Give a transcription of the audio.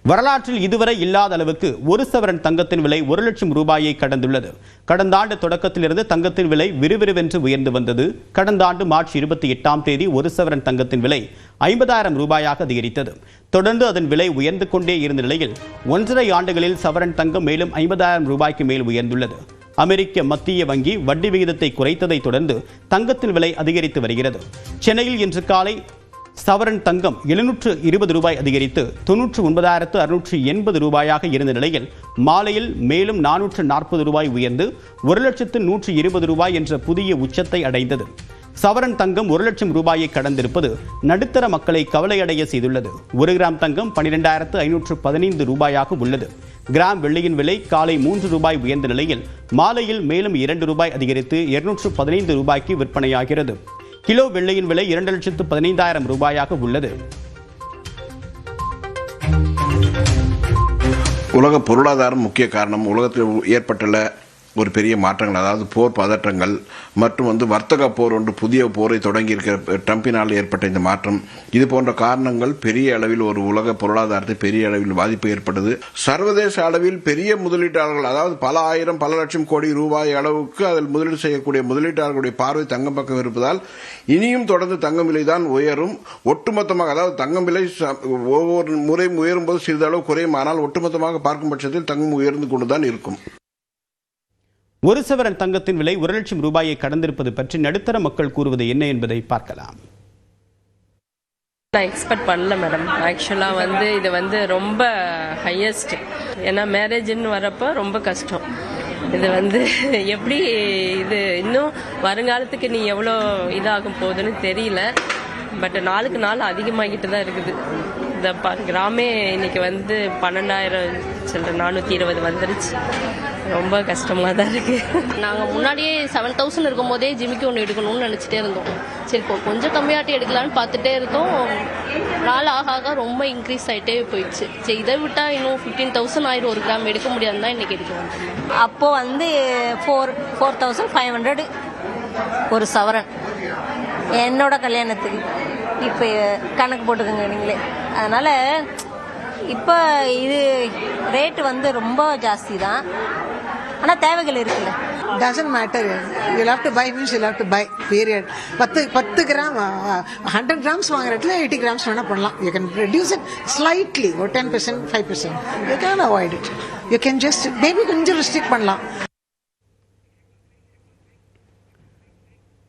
வரலாற்றில் இதுவரை இல்லாத அளவுக்கு ஒரு சவரன் தங்கத்தின் விலை 1 லட்சம் ரூபாயை கடந்துள்ளது. கடந்த ஆண்டு தொடக்கத்திலிருந்து தங்கத்தின் விலை விறுவிறுவென்று உயர்ந்து வந்தது. கடந்த ஆண்டு மார்ச் 28ஆம் தேதி ஒரு சவரன் தங்கத்தின் விலை 50,000 ரூபாயாக அதிகரித்தது. தொடர்ந்து அதன் விலை உயர்ந்து கொண்டே இருந்த நிலையில் 1.5 ஆண்டுகளில் சவரன் தங்கம் மேலும் 50,000 ரூபாய்க்கு மேல் உயர்ந்துள்ளது. அமெரிக்க மத்திய வங்கி வட்டி விகிதத்தை குறைத்ததை தொடர்ந்து தங்கத்தின் விலை அதிகரித்து வருகிறது. சென்னையில் இன்று காலை சவரன் தங்கம் 720 ரூபாய் அதிகரித்து 99,680 ரூபாயாக இருந்த நிலையில் மாலையில் மேலும் 440 ரூபாய் உயர்ந்து 1,120,000 ரூபாய் என்ற புதிய உச்சத்தை அடைந்தது. சவரன் தங்கம் 1 லட்சம் ரூபாயை கடந்திருப்பது நடுத்தர மக்களை கவலையடைய செய்துள்ளது. 1 கிராம் தங்கம் 12,515 ரூபாயாக உள்ளது. கிராம் வெள்ளியின் விலை காலை 3 ரூபாய் உயர்ந்த நிலையில் மாலையில் மேலும் 2 ரூபாய் அதிகரித்து 215 ரூபாய்க்கு விற்பனையாகிறது. கிலோ வெள்ளியின் விலை 2,15,000 ரூபாயாக உள்ளது. உலக பொருளாதாரம் முக்கிய காரணம். உலகத்தில் ஏற்பட்டுள்ள ஒரு பெரிய மாற்றங்கள், அதாவது போர் பதற்றங்கள் மற்றும் வர்த்தக போர் ஒன்று புதிய போரை தொடங்கி இருக்கிற ட்ரம்பினால் ஏற்பட்ட இந்த மாற்றம், இது போன்ற காரணங்கள் பெரிய அளவில் ஒரு உலக பொருளாதாரத்தை பெரிய அளவில் பாதிப்பு ஏற்பட்டது. சர்வதேச அளவில் பெரிய முதலீட்டாளர்கள், அதாவது பல ஆயிரம் பல லட்சம் கோடி ரூபாய் அளவுக்கு அதில் முதலீடு செய்யக்கூடிய முதலீட்டாளர்களுடைய பார்வை தங்கம் பக்கம் இருப்பதால் இனியும் தொடர்ந்து தங்கம் விலை தான் உயரும். ஒட்டுமொத்தமாக, அதாவது தங்கம் விலை ஒவ்வொரு முறையும் உயரும் போது சிறிதளவு குறையும், ஆனால் ஒட்டுமொத்தமாக பார்க்கும் பட்சத்தில் தங்கம் உயர்ந்து கொண்டுதான் இருக்கும். ஒரு சவரன் தங்கத்தின் விலை 1 லட்சம் ரூபாயை கடந்திருப்பது பற்றி நடுத்தர மக்கள் கூறுவது என்ன என்பதை பார்க்கலாம். நான் எக்ஸ்பெக்ட் பண்ணல மேடம். ஆக்சுவலாக இது ரொம்ப ஹையஸ்ட். ஏன்னா மேரேஜ்னு வரப்போ ரொம்ப கஷ்டம். இது எப்படி இது இன்னும் வருங்காலத்துக்கு நீ எவ்வளோ இதாகும் போகுதுன்னு தெரியல. பட் நாளுக்கு நாள் அதிகமாகிட்டு தான் இருக்குது. இந்த கிராமே இன்னைக்கு 12,000 சில்லற 420 வந்துருச்சு. ரொம்ப கஷ்டமாக தான் இருக்கு. நாங்கள் முன்னாடியே 7,000 இருக்கும் போதே ஜிமிக்கு ஒன்று எடுக்கணும்னு நினச்சிட்டே இருந்தோம். சரி கொஞ்சம் கம்மியாட்டி எடுக்கலான்னு பார்த்துட்டே இருந்தோம். நாள் ஆக ஆக ரொம்ப இன்க்ரீஸ் ஆகிட்டே போயிடுச்சு. சரி இதை விட்டால் இன்னும் 15,000 ஆயிரம் ஒரு கிராம் எடுக்க முடியாதுன்னு தான் இன்றைக்கி எடுக்கலாம். அப்போது 4,500 ஒரு சவரன் என்னோட கல்யாணத்துக்கு. இப்போ கணக்கு போட்டுக்கோங்க நீங்களே. அதனால் இப்போ இது ரேட்டு ரொம்ப ஜாஸ்தி தான். ஆனால் தேவைகள் இருக்குல்ல. Doesn't matter. You'll have to buy means you'll have to buy. Period. 10 gram 100 grams வாங்குற இடத்துல 80 கிராம்ஸ் வேணா பண்ணலாம். You can reduce it slightly, or 10%, 5%. You can avoid it. You can just maybe கொஞ்சம் restrict பண்ணலாம்.